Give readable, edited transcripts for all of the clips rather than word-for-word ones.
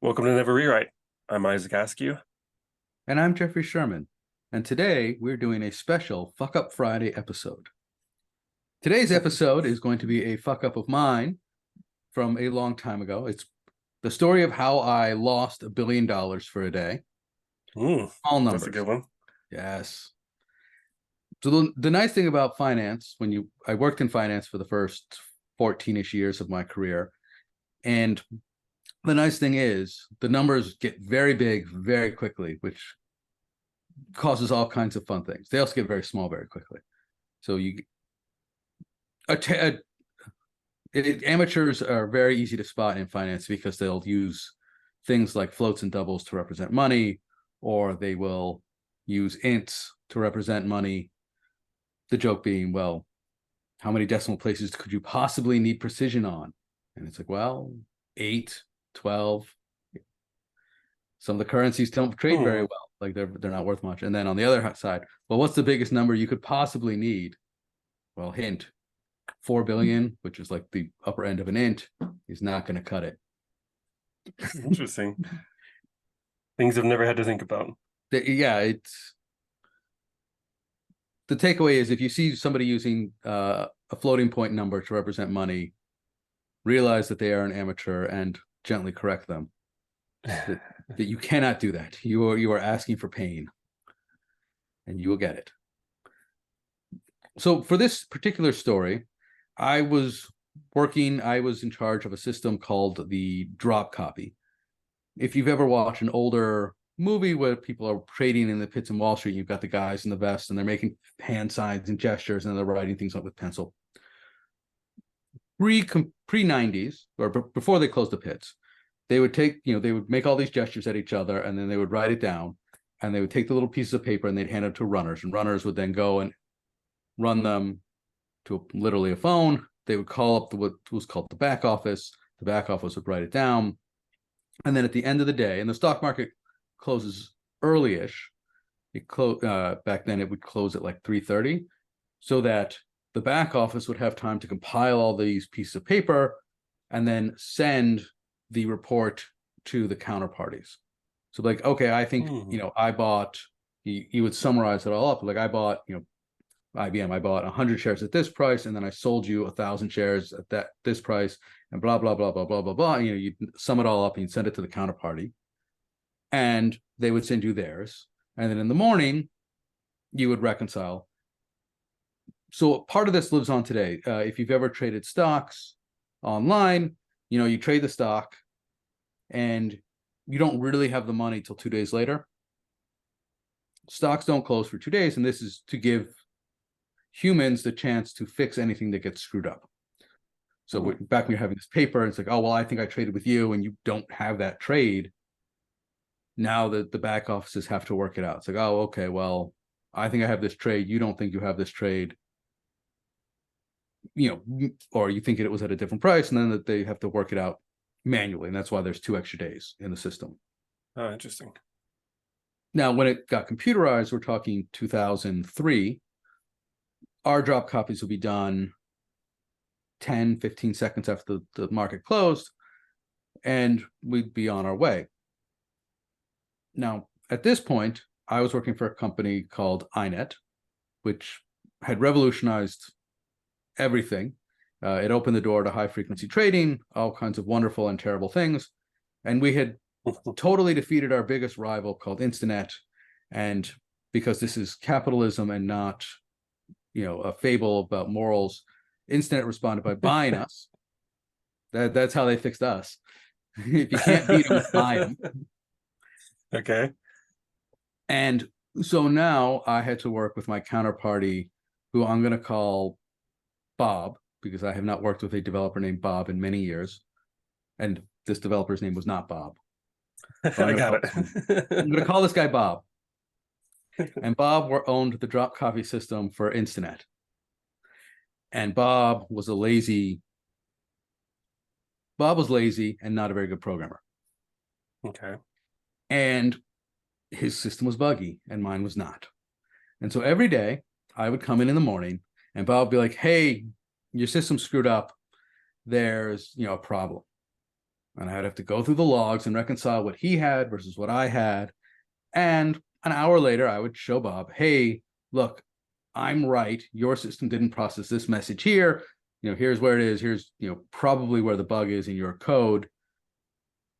Welcome to Never Rewrite. I'm Isaac Askew. And I'm Jeffrey Sherman. And today we're doing a special Fuck Up Friday episode. Today's episode is going to be a fuck up of mine from a long time ago. It's the story of how I lost $1 billion for a day. All numbers. That's a good one. Yes. So the nice thing about finance, I worked in finance for the first 14-ish years of my career. And the nice thing is the numbers get very big very quickly, which causes all kinds of fun things. They also get very small very quickly. So amateurs are very easy to spot in finance because they'll use things like floats and doubles to represent money, or they will use ints to represent money. The joke being, well, how many decimal places could you possibly need precision on? And it's like, well, 8, 12. Some of the currencies don't trade very well. Like they're not worth much. And then on the other side, well, what's the biggest number you could possibly need? Well, hint, 4 billion, which is like the upper end of an int, is not going to cut it. Interesting. Things I've never had to think about. Yeah, the takeaway is if you see somebody using a floating point number to represent money, realize that they are an amateur and gently correct them. that you cannot do that. You are asking for pain, and you will get it. So for this particular story, I was in charge of a system called the drop copy. If you've ever watched an older movie where people are trading in the pits in Wall Street, you've got the guys in the vest and they're making hand signs and gestures and they're writing things up with pencil. Pre-90s, or before they closed the pits, they would they would make all these gestures at each other and then they would write it down, and they would take the little pieces of paper and they'd hand it to runners, and runners would then go and run them to literally a phone. They would call up what was called the back office. The back office would write it down. And then at the end of the day, and the stock market closes early-ish, back then it would close at like 3:30, so that the back office would have time to compile all these pieces of paper and then send the report to the counterparties. So like, okay, I think, I bought, you would summarize it all up. Like I bought, IBM, I bought 100 shares at this price, and then I sold you 1,000 shares at this price, and blah, blah, blah, blah, blah, blah, blah. You sum it all up and you send it to the counterparty, and they would send you theirs. And then in the morning, you would reconcile. So part of this lives on today. If you've ever traded stocks online, you trade the stock and you don't really have the money till 2 days later. Stocks don't close for 2 days, and this is to give humans the chance to fix anything that gets screwed up. So back when you're having this paper, it's like, oh, well, I think I traded with you, and you don't have that trade. Now the back offices have to work it out. It's like, oh, okay, well, I think I have this trade. You don't think you have this trade. Or you think it was at a different price, and then that they have to work it out manually. And that's why there's 2 extra days in the system. Oh, interesting. Now, when it got computerized, we're talking 2003, our drop copies will be done 10, 15 seconds after the market closed, and we'd be on our way. Now, at this point, I was working for a company called INET, which had revolutionized everything. It opened the door to high-frequency trading, all kinds of wonderful and terrible things. And we had totally defeated our biggest rival called Instinet. And because this is capitalism and not, a fable about morals, Instinet responded by buying us. That's how they fixed us. If you can't beat them, buy them. Okay. And so now I had to work with my counterparty, who I'm going to call Bob, because I have not worked with a developer named Bob in many years. And this developer's name was not Bob. I got it. I'm going to call this guy Bob. And Bob owned the drop copy system for Instinet. And Bob was lazy and not a very good programmer. Okay. And his system was buggy and mine was not. And so every day I would come in the morning and Bob would be like, hey, your system's screwed up. There's, a problem. And I'd have to go through the logs and reconcile what he had versus what I had. And an hour later, I would show Bob, hey, look, I'm right. Your system didn't process this message here. Here's where it is. Here's, probably where the bug is in your code.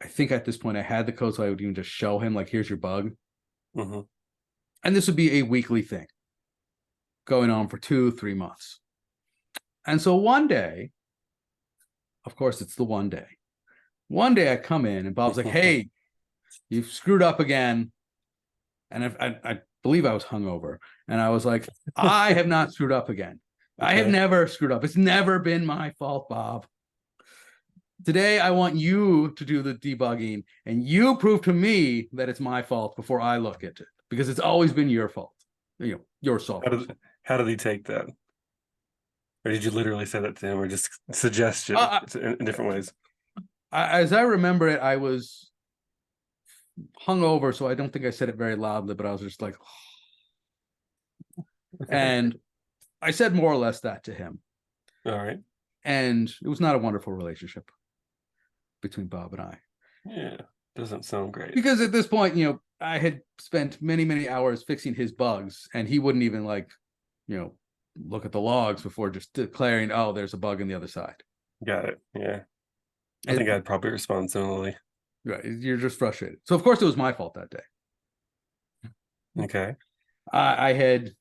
I think at this point I had the code, so I would even just show him, like, here's your bug. Mm-hmm. And this would be a weekly thing going on for 2-3 months. And so one day, of course, it's the one day I come in and Bob's like, hey, you've screwed up again. And I believe I was hungover. And I was like, I have not screwed up again. Okay. I have never screwed up. It's never been my fault, Bob. Today, I want you to do the debugging and you prove to me that it's my fault before I look at it, because it's always been your fault, your software. How did he take that? Or did you literally say that to him, or just suggest it in different ways? As I remember it, I was hungover, so I don't think I said it very loudly, but I was just like, and I said more or less that to him. All right. And it was not a wonderful relationship between Bob and I. Yeah, doesn't sound great. Because at this point, I had spent many, many hours fixing his bugs, and he wouldn't even look at the logs before just declaring, oh, there's a bug on the other side. Got it. Yeah. I think I'd probably respond similarly. Right. You're just frustrated. So, of course, it was my fault that day. Okay. I had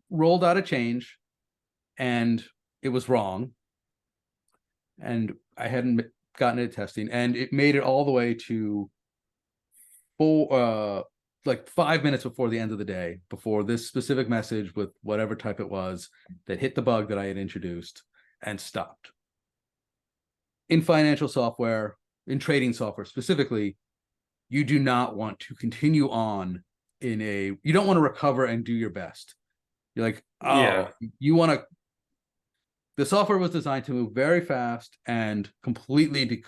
rolled out a change, and it was wrong. And I hadn't gotten it testing, and it made it all the way to 5 minutes before the end of the day, before this specific message with whatever type it was that hit the bug that I had introduced and stopped. In financial software, in trading software specifically, you do not want to continue on you don't want to recover and do your best. You're like, you want to. The software was designed to move very fast and completely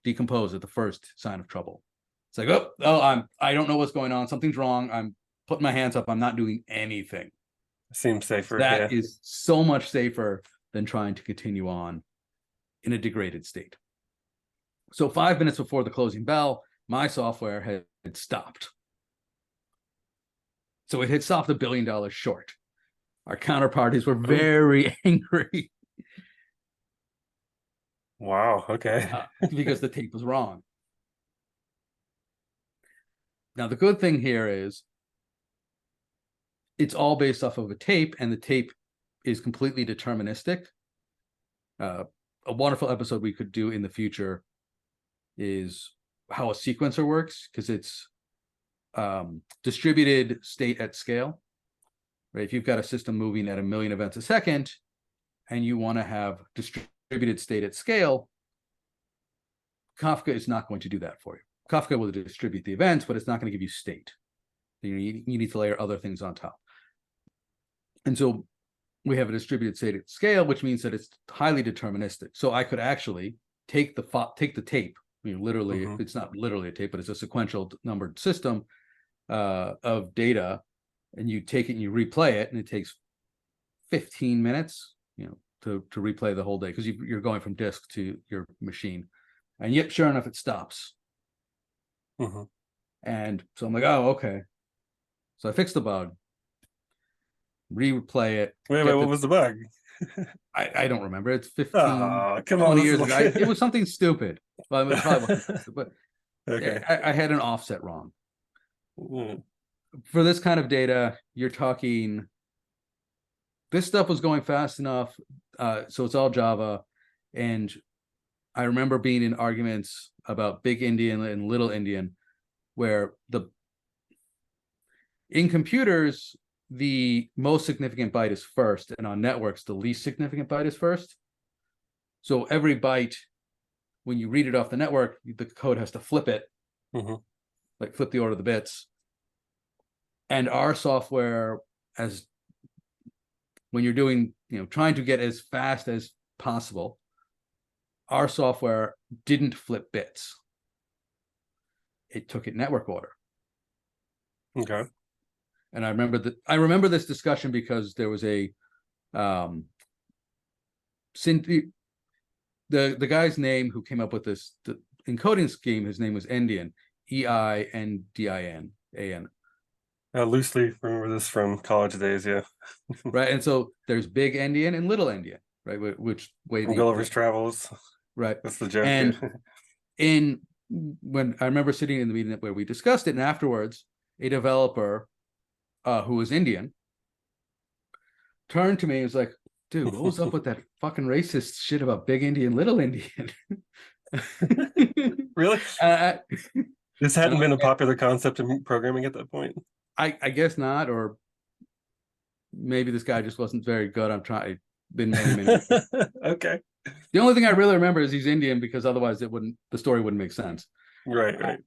decompose at the first sign of trouble. It's like, I don't know what's going on. Something's wrong. I'm putting my hands up. I'm not doing anything. Seems safer. That is so much safer than trying to continue on in a degraded state. So 5 minutes before the closing bell, my software had stopped. So it had stopped $1 billion short. Our counterparties were very angry. Wow. Okay. Because the tape was wrong. Now, the good thing here is it's all based off of a tape, and the tape is completely deterministic. A wonderful episode we could do in the future is how a sequencer works, because it's distributed state at scale. Right? If you've got a system moving at 1 million events a second and you want to have distributed state at scale, Kafka is not going to do that for you. Kafka will distribute the events, but it's not going to give you state. You need to layer other things on top. And so we have a distributed state at scale, which means that it's highly deterministic. So I could actually take the tape. Literally, It's not literally a tape, but it's a sequential numbered system of data, and you take it and you replay it, and it takes 15 minutes, to replay the whole day, because you're going from disk to your machine. And yet, sure enough, it stops. Mm-hmm. And so I'm like, oh, okay. So I fixed the bug, replay it. Wait, what was the bug? I don't remember. It's 15, come 20 on, years ago. It was something stupid. Well, it probably wasn't stupid, but okay. I had an offset wrong. Mm. For this kind of data, you're talking, this stuff was going fast enough. So it's all Java. And I remember being in arguments about big endian and little endian, where in computers, the most significant byte is first, and on networks, the least significant byte is first. So every byte, when you read it off the network, the code has to flip it, like flip the order of the bits. And our software, when you're doing, trying to get as fast as possible, our software didn't flip bits. It took it network order. Okay. And I remember this discussion because there was a the guy's name who came up with this encoding scheme, his name was Endian, Eindin. Loosely remember this from college days, yeah. Right, and so there's Big Endian and Little Endian, right? Which way? From Gulliver's Travels. Right, That's the joke. and yeah. when I remember sitting in the meeting where we discussed it, and afterwards, a developer who was Indian turned to me and was like, "Dude, what was up with that fucking racist shit about Big Indian, Little Indian?" Really? This hadn't been a popular concept in programming at that point. I guess not, or maybe this guy just wasn't very good. I'm trying. Been many. Okay. The only thing I really remember is he's Indian, because otherwise the story wouldn't make sense. Right.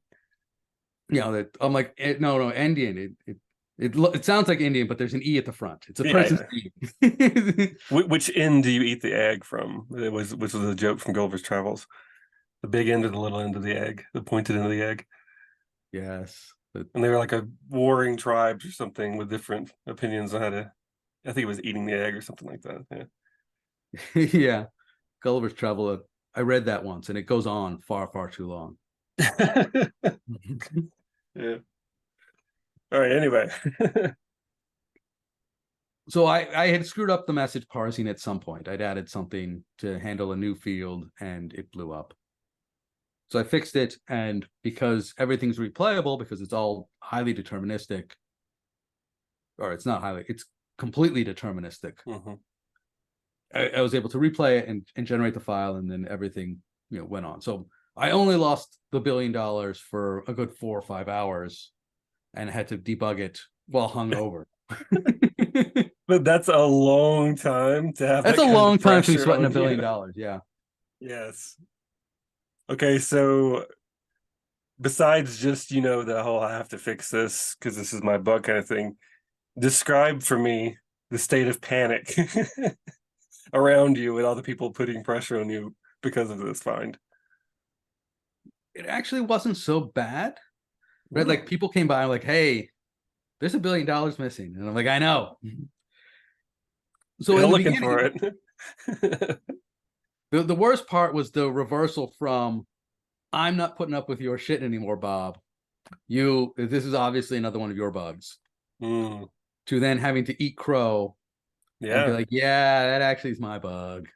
You know, that I'm like, no, Indian. It sounds like Indian, but there's an E at the front. It's a person's name. Which end do you eat the egg from? Which was a joke from Gulliver's Travels. The big end or the little end of the egg, the pointed end of the egg. Yes. And they were like a warring tribes or something with different opinions on how to. I think it was eating the egg or something like that. Yeah. Yeah. Gulliver's Travel. I read that once, and it goes on far, far too long. Yeah. All right. Anyway. So I had screwed up the message parsing at some point. I'd added something to handle a new field, and it blew up. So I fixed it, and because everything's replayable, because it's all highly deterministic, or it's not highly, it's completely deterministic. Mm-hmm. I was able to replay it and generate the file, and then everything went on. So I only lost the $1 billion for a good 4 or 5 hours, and I had to debug it while hungover. But that's a long time to have. That's a long time to be sweating $1 billion. Yeah. Yes. Okay, so besides just the whole I have to fix this because this is my bug kind of thing, describe for me the state of panic around you with all the people putting pressure on you because of this find. It actually wasn't so bad, right? Like, people came by and like, "Hey, there's $1 billion missing," and I'm like, "I know." So they're looking for it. The worst part was the reversal from, "I'm not putting up with your shit anymore, Bob. This is obviously another one of your bugs," to then having to eat crow. Yeah. And be like, "Yeah, that actually is my bug."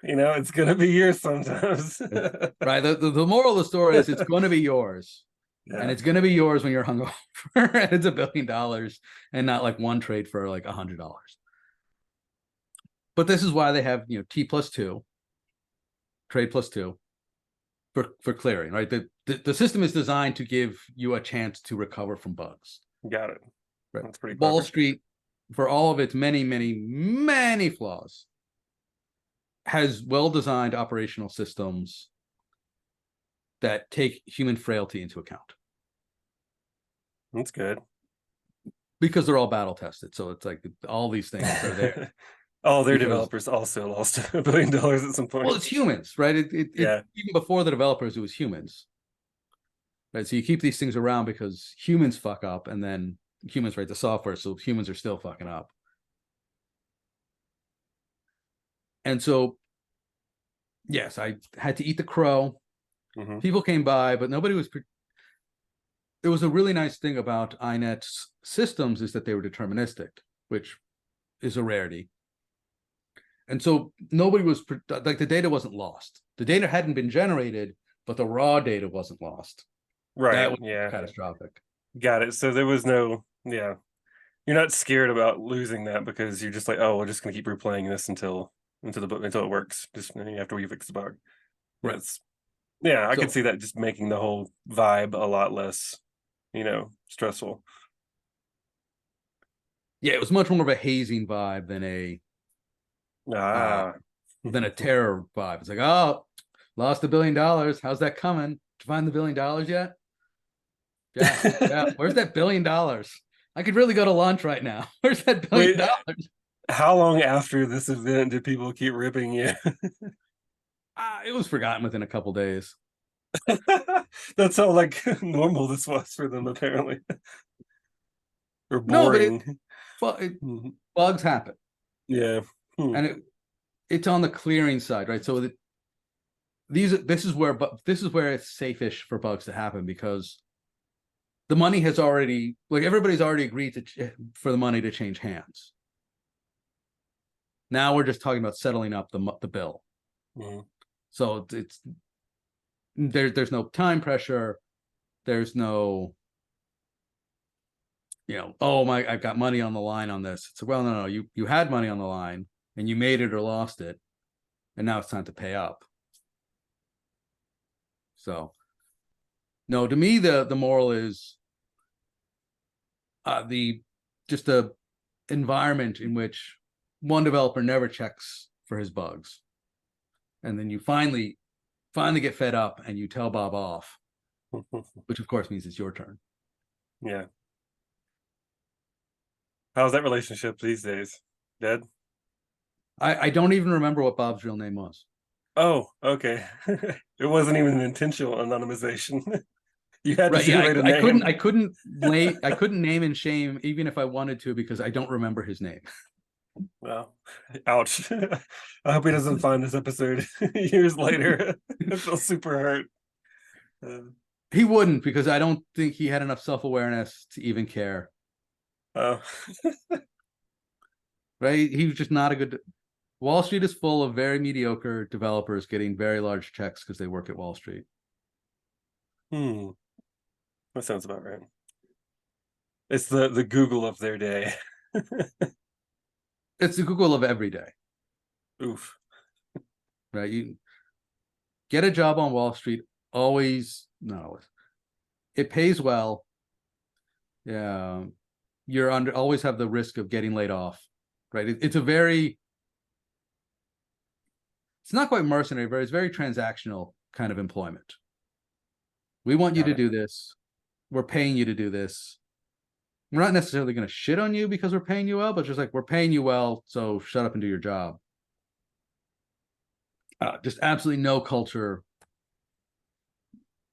It's going to be yours sometimes. Right. The moral of the story is it's going to be yours. Yeah. And it's going to be yours when you're hungover. And it's $1 billion and not like one trade for like $100. But this is why they have, T+2, trade +2 for clearing, right? The system is designed to give you a chance to recover from bugs. Got it. Right. That's pretty Wall Street, for all of its many, many, many flaws, has well-designed operational systems that take human frailty into account. That's good. Because they're all battle tested. So it's like all these things are there. All their developers also lost $1 billion at some point. Well, it's humans, right? Yeah. Even before the developers, it was humans. Right. So you keep these things around because humans fuck up, and then humans write the software, so humans are still fucking up. And so, yes, I had to eat the crow. Mm-hmm. People came by, but nobody was. There was a really nice thing about INET's systems is that they were deterministic, which is a rarity. And so nobody was like, the data wasn't lost. The data hadn't been generated, but the raw data wasn't lost. Right. That was yeah. Catastrophic. Got it. So there was no. Yeah. You're not scared about losing that because you're just like, oh, we're just going to keep replaying this until it works. Just after we fix the bug. Right. I could see that just making the whole vibe a lot less, stressful. Yeah, it was much more of a hazing vibe than a terror vibe. It's like, oh, lost $1 billion. How's that coming? Did you find the $1 billion yet? Yeah. Where's that $1 billion? I could really go to lunch right now. Where's that $1 billion? How long after this event did people keep ripping you? It was forgotten within a couple days. That's how normal this was for them, apparently. Or boring. No, but bugs happen. Yeah. And it's on the clearing side, right? So this is where it's safe-ish for bugs to happen, because the money has already, like, everybody's already agreed for the money to change hands. Now we're just talking about settling up the bill. Mhm. So there's no time pressure. There's no, oh my, I've got money on the line on this. It's well, no, you had money on the line and you made it or lost it, and now it's time to pay up. So, no, to me, the moral is the environment in which one developer never checks for his bugs, and then you finally get fed up and you tell Bob off, which of course means it's your turn. Yeah. How's that relationship these days? Dead? I don't even remember what Bob's real name was. Oh, okay. It wasn't even an intentional anonymization. You had to Right? Yeah, generate a I name. couldn't name and shame even if I wanted to, because I don't remember his name. Well, ouch. I hope he doesn't find this episode years later. I feel super hurt. He wouldn't, because I don't think he had enough self-awareness to even care. Oh, Right? He was just not a good. Wall Street is full of very mediocre developers getting very large checks because they work at Wall Street. that sounds about right. It's the Google of their day. It's the Google of every day, Oof. right? You get a job on Wall Street, always, no, it pays well. Yeah, you're always have the risk of getting laid off, right? It's not quite mercenary, but it's very transactional kind of employment. We want you Got to it. do this. We're paying you to do this. We're not necessarily going to shit on you because we're paying you well, but just like, we're paying you well, so shut up and do your job. Just absolutely no culture.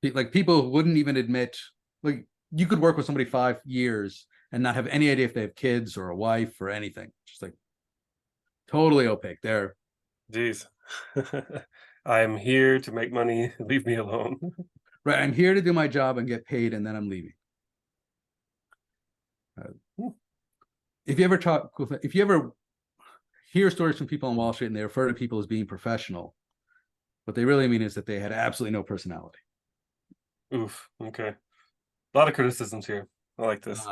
Like, people wouldn't even admit, like, you could work with somebody 5 years and not have any idea if they have kids or a wife or anything. Just like totally opaque. They're Jeez. I'm here to make money. Leave me alone. right. I'm here to do my job and get paid, and then I'm leaving. If you ever hear stories from people on Wall Street and they refer to people as being professional, what they really mean is that they had absolutely no personality. Oof. Okay. A lot of criticisms here. I like this.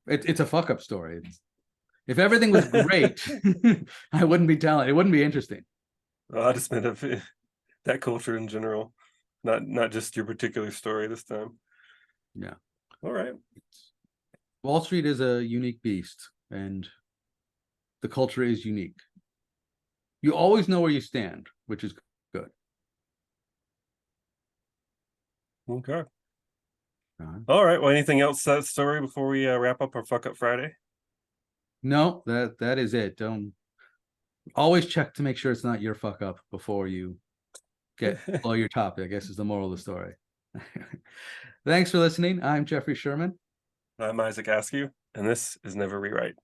It's a fuck up story. If everything was great, I wouldn't be telling. It wouldn't be interesting. I just meant of that culture in general, not just your particular story this time. Yeah. All right. Wall Street is a unique beast, and the culture is unique. You always know where you stand, which is good. Okay. All right. Well, anything else that story before we wrap up our Fuck Up Friday? No, that is it. Don't always check to make sure it's not your fuck up before you blow your top, I guess, is the moral of the story. Thanks for listening. I'm Jeffrey Sherman. I'm Isaac Askew, and this is Never Rewrite.